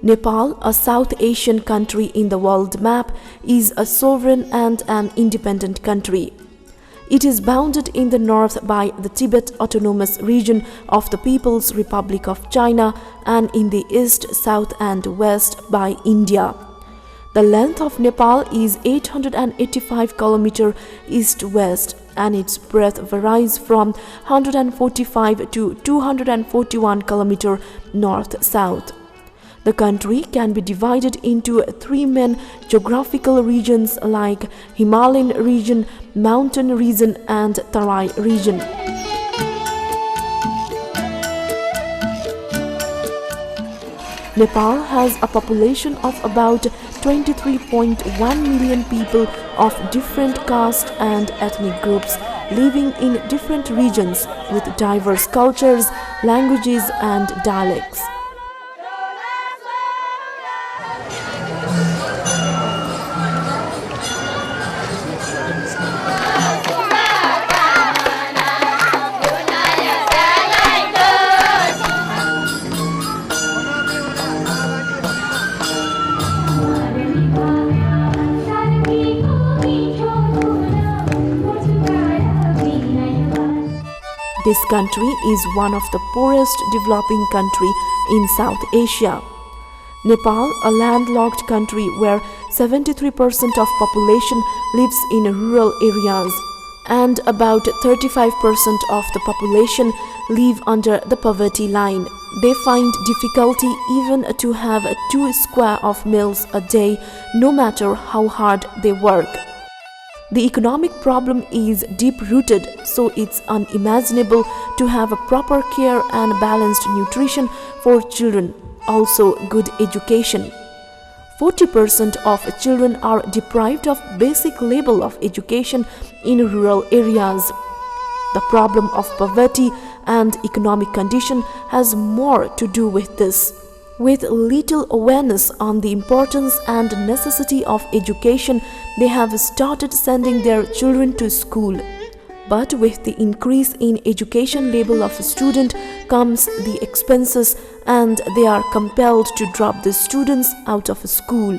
Nepal, a South Asian country in the world map, is a sovereign and an independent country. It is bounded in the north by the Tibet Autonomous Region of the People's Republic of China and in the east, south and west by India. The length of Nepal is 885 km east-west and its breadth varies from 145 to 241 km north-south. The country can be divided into three main geographical regions like Himalayan region, mountain region and Tarai region. Nepal has a population of about 23.1 million people of different caste and ethnic groups living in different regions with diverse cultures, languages and dialects. This country is one of the poorest developing country in South Asia. Nepal, a landlocked country where 73% of population lives in rural areas and about 35% of the population live under the poverty line. They find difficulty even to have 2 square of meals a day, no matter how hard they work. The economic problem is deep-rooted, so it's unimaginable to have a proper care and balanced nutrition for children, also good education. 40% of children are deprived of basic level of education in rural areas. The problem of poverty and economic condition has more to do with this. With little awareness on the importance and necessity of education, they have started sending their children to school. But with the increase in education level of a student comes the expenses and they are compelled to drop the students out of school.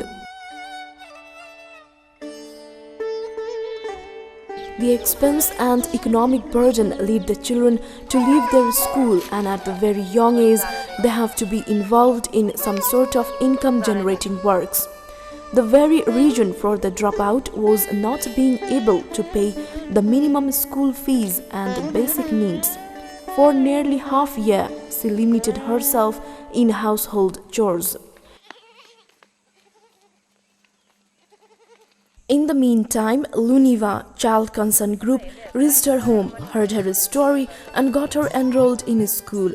The expense and economic burden lead the children to leave their school, and at a very young age they have to be involved in some sort of income generating works. The very reason for the dropout was not being able to pay the minimum school fees and basic needs. For nearly half a year, she limited herself in household chores. In the meantime, Luniva Child Concern Group reached her home, heard her story and got her enrolled in school.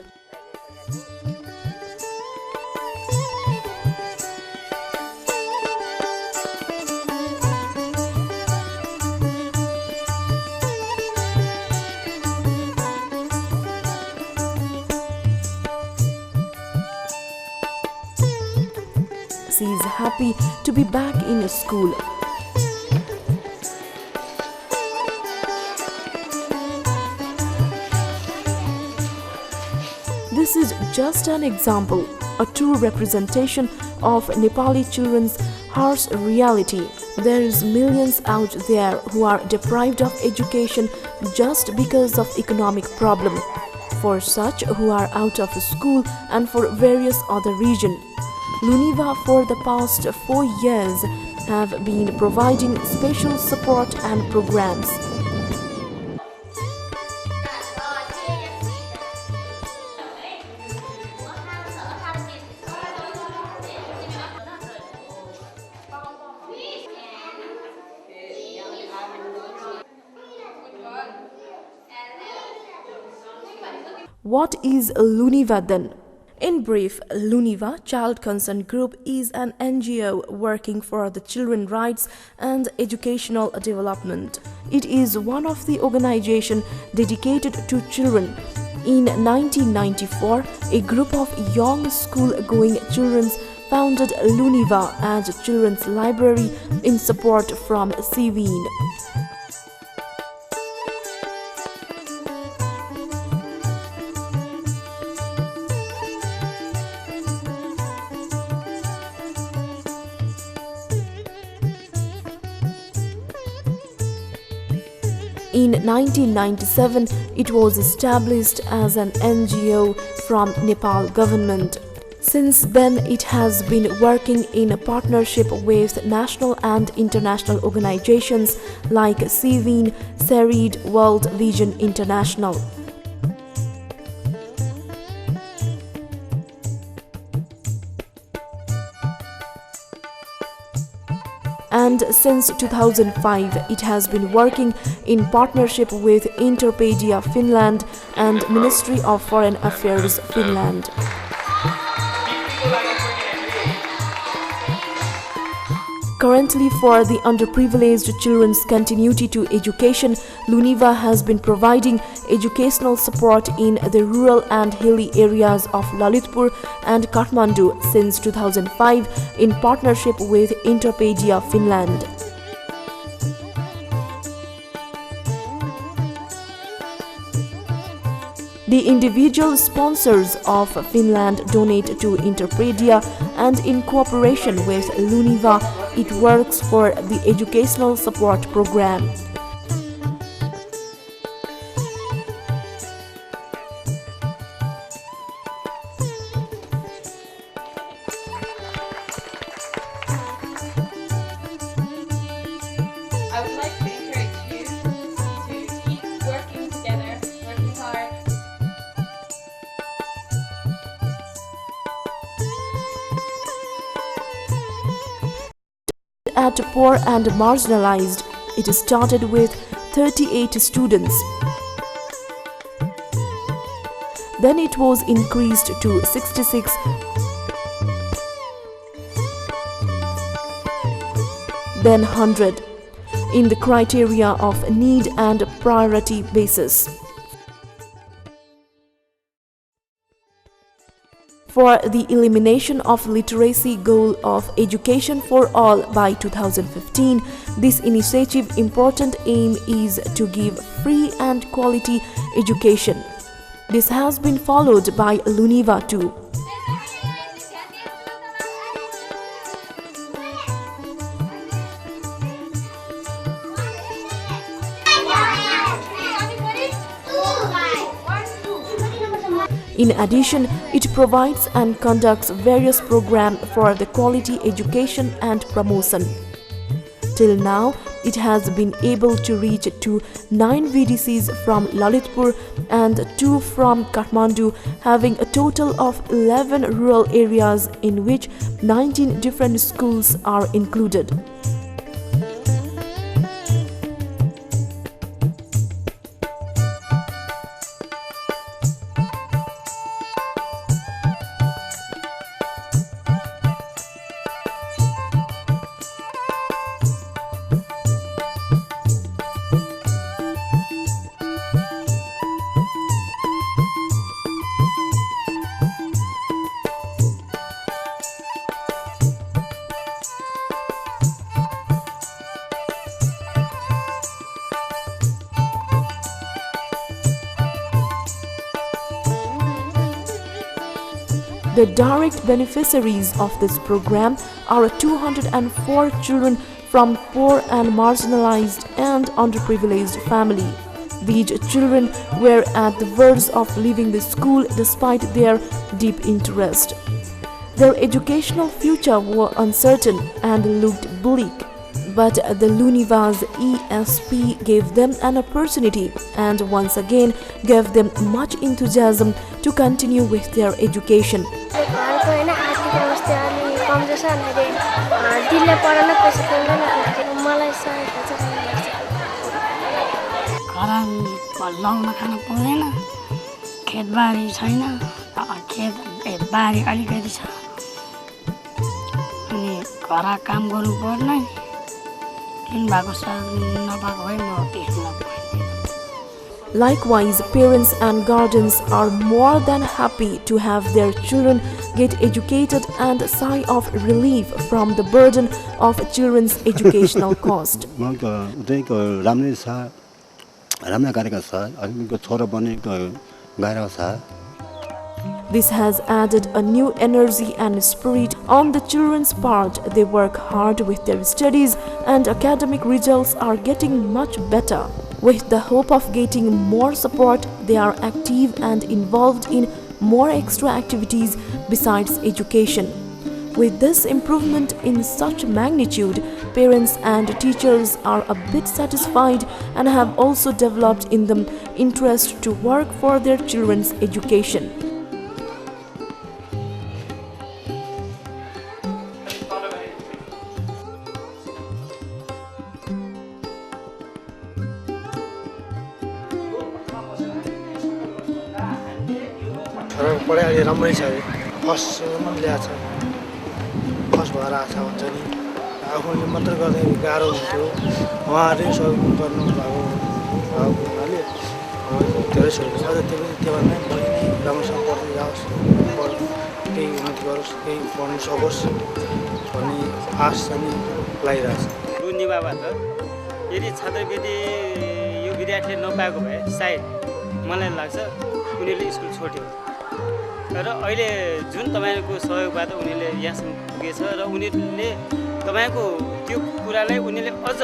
She is happy to be back in school. This is just an example, a true representation of Nepali children's harsh reality. There is millions out there who are deprived of education just because of economic problem. For such who are out of school and for various other reasons, Luniva for the past 4 years have been providing special support and programs. What is Luniva then? In brief, Luniva Child Concern Group is an NGO working for the children's rights and educational development. It is one of the organizations dedicated to children. In 1994, a group of young school-going children founded Luniva as a children's library in support from CVN. In 1997, it was established as an NGO from Nepal government. Since then, it has been working in partnership with national and international organizations like CVIN, SERID, World Vision International. And since 2005, it has been working in partnership with Interpedia Finland and Ministry of Foreign Affairs Finland. Currently, for the underprivileged children's continuity to education, Luniva has been providing educational support in the rural and hilly areas of Lalitpur and Kathmandu since 2005 in partnership with Interpedia Finland. The individual sponsors of Finland donate to Interpedia, and in cooperation with Luniva, it works for the educational support program. I would like to encourage you to keep working together, working hard. At poor and marginalized, it started with 38 students. Then it was increased to 66. Then 100, in the criteria of need and priority basis. For the elimination of literacy goal of education for all by 2015, this initiative important aim is to give free and quality education. This has been followed by Luniva too. In addition, it provides and conducts various programs for the quality education and promotion. Till now, it has been able to reach to 9 VDCs from Lalitpur and 2 from Kathmandu, having a total of 11 rural areas in which 19 different schools are included. The direct beneficiaries of this program are 204 children from poor and marginalized and underprivileged family. These children were at the verge of leaving the school despite their deep interest. Their educational future was uncertain and looked bleak, but the Luniva's ESP gave them an opportunity and once again gave them much enthusiasm to continue with their education. Likewise, parents and guardians are more than happy to have their children get educated and sigh of relief from the burden of children's educational cost. This has added a new energy and spirit on the children's part. They work hard with their studies and academic results are getting much better. With the hope of getting more support, they are active and involved in more extra activities besides education. With this improvement in such magnitude, parents and teachers are a bit satisfied and have also developed in them interest to work for their children's education. पढाइ अलि राम्रै छ फर्स्टसम्म ल्याएको छ first भएर आएको छ भन्छ नि आफूले मात्र गर्दै गाह्रो हुन्थ्यो उहाँहरूले सहयोग गर्नुभएको हुनाले धेरै सहयोग छ त्यो पनि त्योभन्दा बढी नै राम्रोसँग पढ्दै जाओस् केही उन्नति गरोस् केही पढ्नु सकोस् भन्ने आश चाहिँ लागिरहेको छ बुझ्नेबाट यदि छात्रवृत्ति यो विद्यार्थीले नपाएको भए सायद मलाई लाग्छ उनीहरूले स्कुल छोड्यो र अहिले जुन तपाईँको सहयोगबाट उनीहरूले यहाँसम्म पुगेछ र उनीहरूले तपाईँको त्यो कुरालाई उनीहरूले अझ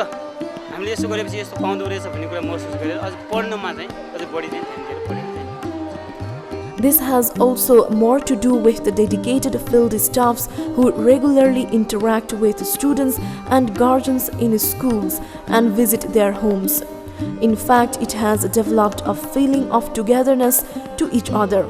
हामीले यसो गरेपछि यस्तो पाउँदो रहेछ भन्ने कुरा महसुस गरेर अझ पढ्नमा चाहिँ अझ बढी चाहिँ ध्यान दिएर पढेको चाहिँ This has also more to do with the dedicated field staffs who regularly interact with students and guardians in schools and visit their homes. In fact, it has developed a feeling of togetherness to each other.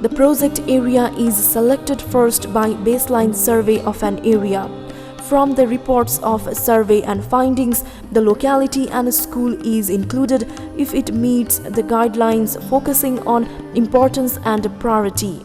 The project area is selected first by baseline survey of an area. From the reports of survey and findings, the locality and school is included if it meets the guidelines focusing on importance and priority.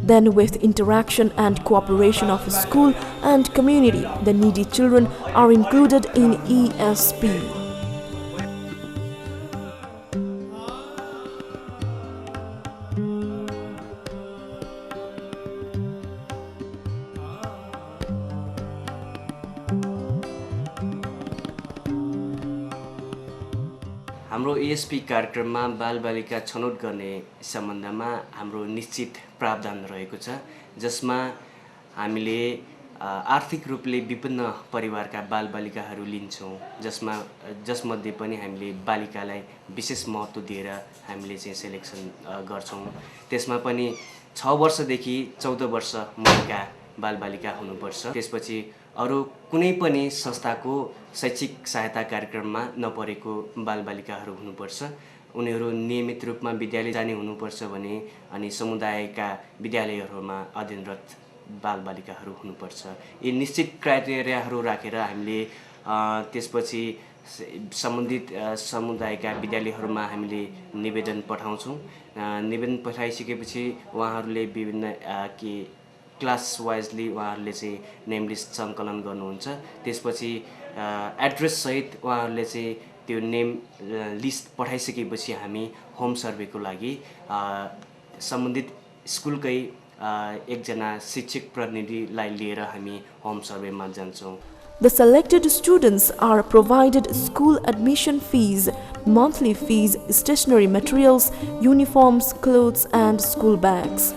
Then, with interaction and cooperation of school and community, the needy children are included in ESP. हाम्रो ESP कार्यक्रममा बालबालिका छनौट गर्ने सम्बन्धमा हाम्रो निश्चित प्रावधान रहेको छ जसमा हामीले आर्थिक रूपले विभिन्न परिवारका बालबालिकाहरू लिन्छौं जसमध्ये पनि हामीले बालिकालाई विशेष महत्त्व दिएर हामीले चाहिँ सिलेक्सन गर्छौं त्यसमा पनि 6 वर्षदेखि 14 वर्ष मुनिका बालबालिका हुनुपर्छ त्यसपछि अरु कुनै पनि संस्थाको शैक्षिक सहायता कार्यक्रममा नपरेको बालबालिकाहरू हुनुपर्छ उनीहरू नियमित रूपमा विद्यालय जाने हुनुपर्छ भने अनि समुदायका विद्यालयहरूमा अध्ययनरत बालबालिकाहरू हुनुपर्छ यी निश्चित क्राइटेरियाहरू राखेर हामीले त्यसपछि सम्बन्धित समुदायका विद्यालयहरूमा हामीले निवेदन पठाउँछौं निवेदन पठाइसकेपछि उहाँहरूले विभिन्न क्लास वाइजली उहाँहरूले चाहिँ नेम लिस्ट सङ्कलन गर्नुहुन्छ त्यसपछि एड्रेस सहित उहाँहरूले चाहिँ त्यो नेम लिस्ट पठाइसकेपछि हामी होम सर्वेको लागि सम्बन्धित स्कुलकै एकजना शिक्षक प्रतिनिधिलाई लिएर हामी home सर्वेमा जान्छौं The selected students are provided school admission fees, monthly fees, stationery materials, uniforms, clothes and school bags.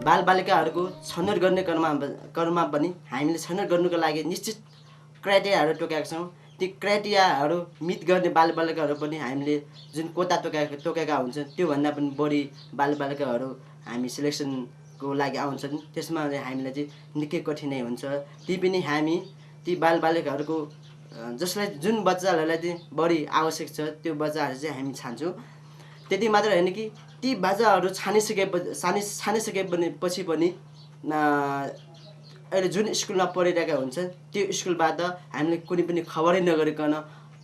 बालबालिकाहरूको छनौट गर्ने क्रममा पनि हामीले छनौट गर्नुको लागि निश्चित क्राइटेरियाहरू तोकेका छौं ती क्राइटेरियाहरू मिट गर्ने बालबालिकाहरू पनि हामीले जुन कोटा तोकेका हुन्छन् त्यो भन्दा पनि बढी बालबालिकाहरू हामी सिलेक्सनको लागि आउँछन् त्यसमा हामीलाई चाहिँ निकै कठिनाइ हुन्छ ती पनि हामी ती बालबालिकाहरूको जसलाई जुन बच्चाहरूलाई चाहिँ बढी आवश्यक छ त्यो बच्चाहरू चाहिँ हामी छान्छौँ। त्यति मात्र होइन कि ती बाजाहरू छानिसकेपछि पनि अहिले जुन स्कुलमा पढिरहेका हुन्छन् त्यो स्कुलबाट हामीले कुनै पनि खबरै नगरिकन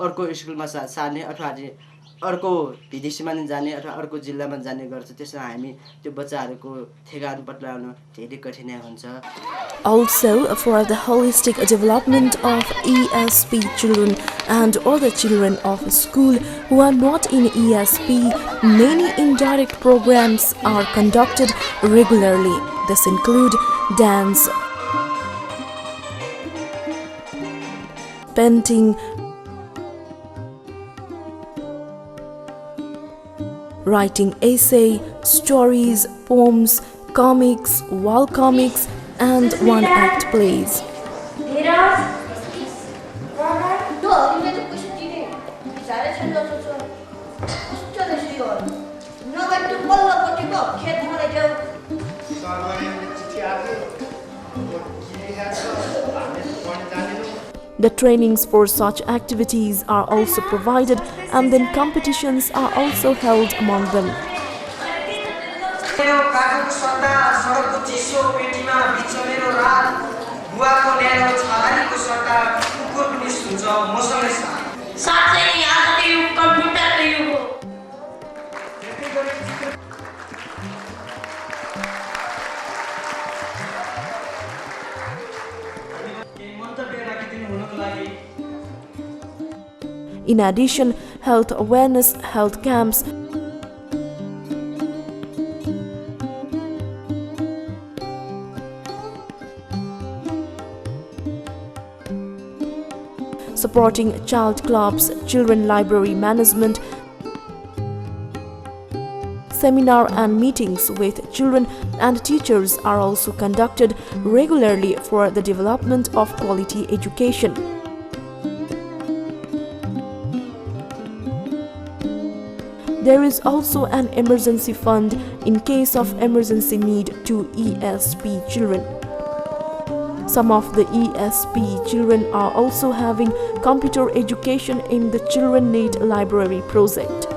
अर्को स्कुलमा सार्ने अथवा अर्को विदेशीमा जाने अथवा अर्को जिल्लामा जाने गर्छ। त्यसमा हामी त्यो बच्चाहरूको ठेगान पत्याउन धेरै कठिनाइ हुन्छ। Also, for the holistic development of ESP children and other children of school who are not in ESP, many indirect programs are conducted regularly. This include dance, painting, writing essay, stories, poems, comics, wall comics, and one-act plays. The trainings for such activities are also provided, and then competitions are also held among them. In addition, health awareness, health camps, supporting child clubs, children library management, seminar and meetings with children and teachers are also conducted regularly for the development of quality education. There is also an emergency fund in case of emergency need to ESP children. Some of the ESP children are also having computer education in the Children Need Library project.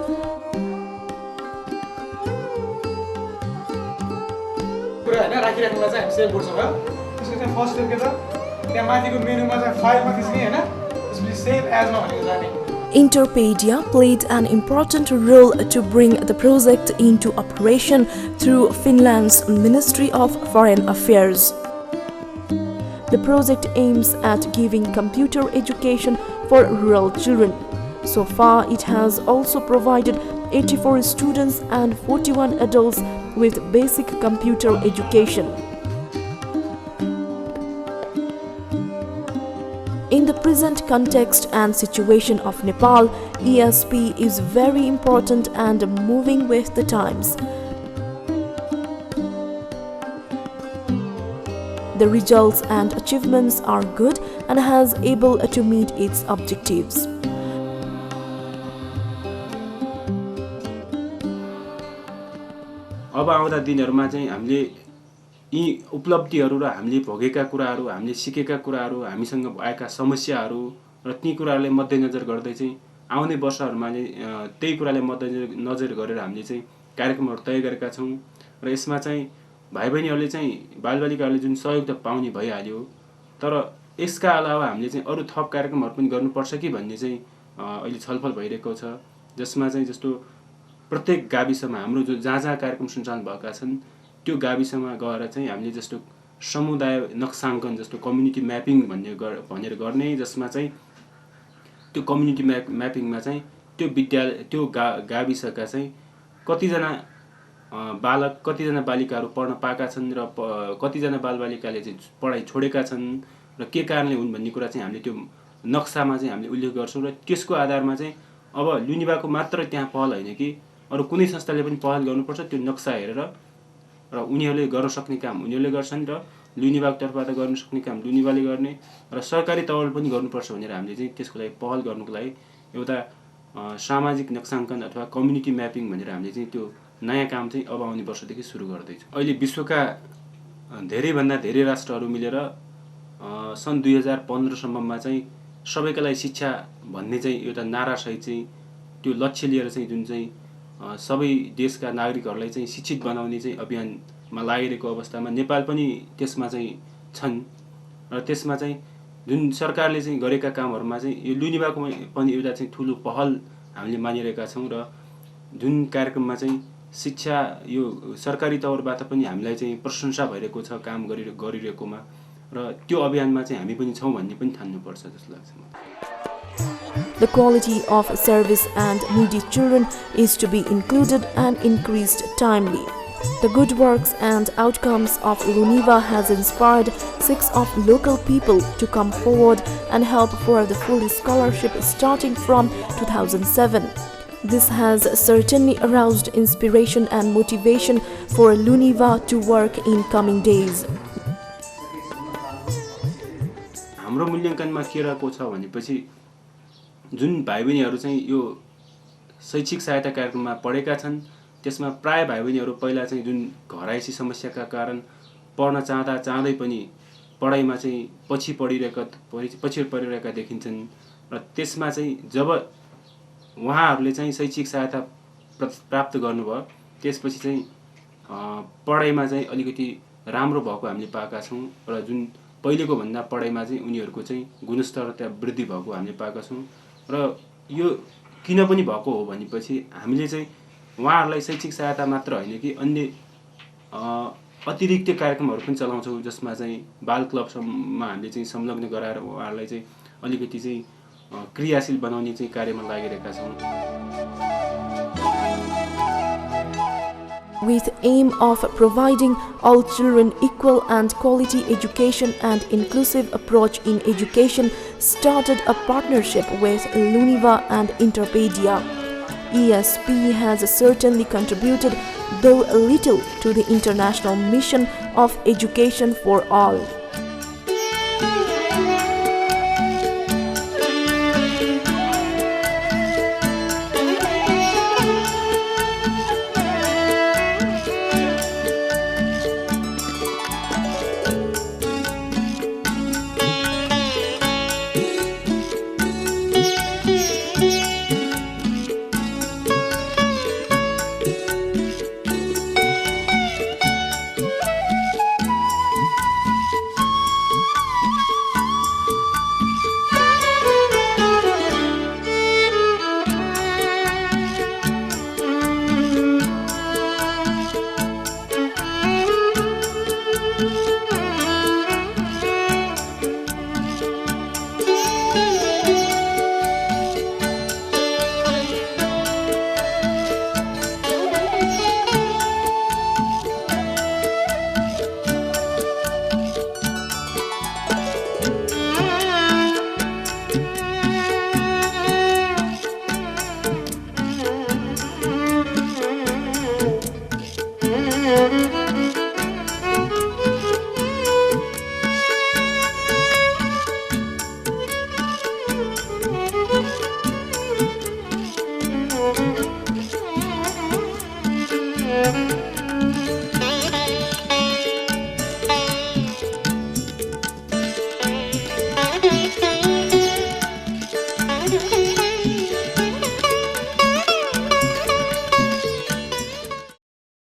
Interpedia played an important role to bring the project into operation through Finland's Ministry of Foreign Affairs. The project aims at giving computer education for rural children. So far, it has also provided 84 students and 41 adults with basic computer education. In the present context and situation of Nepal, ESP is very important and moving with the times. The results and achievements are good and has able to meet its objectives. अब आउँदा दिनहरुमा चाहिँ हामीले यी उपलब्धिहरू र हामीले भोगेका कुराहरू, हामीले सिकेका कुराहरू, हामीसँग आएका समस्याहरू र ती कुरालाई मध्यनजर गर्दै चाहिँ आउने वर्षहरुमा त्यही कुरालाई मध्यनजर गरेर हामीले चाहिँ कार्यक्रमहरू तय गरेका छौं र यसमा चाहिँ भाइ बहिनीहरूले चाहिँ बालबालिकाहरूले जुन सहयोग त पाउने भइहाल्यो, तर यसका अलावा हामीले चाहिँ अरु थप कार्यक्रमहरू पनि गर्नुपर्छ कि भन्ने चाहिँ अहिले छलफल भइरहेको छ, जसमा चाहिँ जस्तो प्रत्येक गाविसमा हाम्रो जो जहाँ कार्यक्रम सञ्चालन भएका छन् त्यो गाविसमा गएर चाहिँ हामीले जस्तो समुदाय नक्साङ्कन जस्तो कम्युनिटी म्यापिङ भनेर गर्ने, जसमा चाहिँ त्यो कम्युनिटी म्यापिङमा चाहिँ त्यो विद्यालय त्यो गाविसका चाहिँ कतिजना बालक कतिजना बालिकाहरू पढ्न पाएका छन् र कतिजना बालबालिकाले चाहिँ पढाइ छोडेका छन् र के कारणले हुन् भन्ने कुरा चाहिँ हामीले त्यो नक्सामा चाहिँ हामीले उल्लेख गर्छौं र त्यसको आधारमा चाहिँ अब युनिभाको मात्र त्यहाँ पहल हैन कि अरु कुनै संस्थाले पनि पहल गर्नुपर्छ, त्यो नक्सा हेरेर र उनीहरूले गर्न सक्ने काम उनीहरूले गर्छन् र युनिभाको तर्फबाट गर्न सक्ने काम युनिभाले गर्ने र सरकारी तवरले पनि गर्नुपर्छ भनेर हामीले चाहिँ त्यसको लागि पहल गर्नको लागि एउटा सामाजिक नक्साङ्कन अथवा कम्युनिटी म्यापिङ भनेर हामीले चाहिँ त्यो नयाँ काम चाहिँ अब आउने वर्षदेखि सुरु गर्दैछौँ। अहिले विश्वका धेरै भन्दा धेरै राष्ट्रहरू मिलेर सन् 2015 सम्ममा चाहिँ सबैका लागि शिक्षा भन्ने चाहिँ एउटा नारासहित चाहिँ त्यो लक्ष्य लिएर चाहिँ जुन चाहिँ सबै देशका नागरिकहरूलाई चाहिँ शिक्षित बनाउने चाहिँ अभियानमा लागिरहेको अवस्थामा नेपाल पनि त्यसमा चाहिँ छन् र त्यसमा चाहिँ जुन सरकारले चाहिँ गरेका कामहरूमा चाहिँ यो लुनिभाको पनि एउटा चाहिँ ठुलो पहल हामीले मानिरहेका छौँ र जुन कार्यक्रममा चाहिँ शिक्षा यो सरकारी तौरबाट पनि हामीलाई चाहिँ प्रशंसा भइरहेको छ काम गरिरहेकोमा र त्यो अभियानमा चाहिँ हामी पनि छौँ भन्ने पनि ठान्नुपर्छ जस्तो लाग्छ मलाई। The quality of service and needy children is to be included and increased timely. The good works and outcomes of Luniva has inspired 6 of local people to come forward and help for the full scholarship starting from 2007. This has certainly aroused inspiration and motivation for Luniva to work in coming days. हाम्रो मूल्याङ्कनमा के रहेको छ भनेपछि जुन भाइ बहिनीहरू चाहिँ यो शैक्षिक सहायता कार्यक्रममा पढेका छन् त्यसमा प्राय भाइ बहिनीहरू पहिला चाहिँ जुन घरायसी समस्याका कारण पढ्न चाहँदै पनि पढाइमा चाहिँ पछि परिरहेका देखिन्छन् र त्यसमा चाहिँ जब उहाँहरूले चाहिँ शैक्षिक सहायता प्राप्त गर्नुभयो त्यसपछि चाहिँ पढाइमा चाहिँ अलिकति राम्रो भएको हामीले पाएका छौँ र जुन पहिलेको भन्दा पढाइमा चाहिँ उनीहरूको चाहिँ गुणस्तर त्यहाँ वृद्धि भएको हामीले पाएका छौँ र यो किन पनि भएको हो भनेपछि हामीले चाहिँ उहाँहरूलाई शैक्षिक सहायता मात्र होइन कि अन्य अतिरिक्त कार्यक्रमहरू पनि चलाउँछौँ जसमा चाहिँ बाल क्लबसम्म हामीले चाहिँ संलग्न गराएर उहाँहरूलाई चाहिँ अलिकति चाहिँ क्रियाशील बनाउने चाहिँ कार्यमा लागिरहेका छौँ। With aim of providing all children equal and quality education and inclusive approach in education, started a partnership with Luniva and Interpedia. ESP has certainly contributed, though a little, to the international mission of education for all.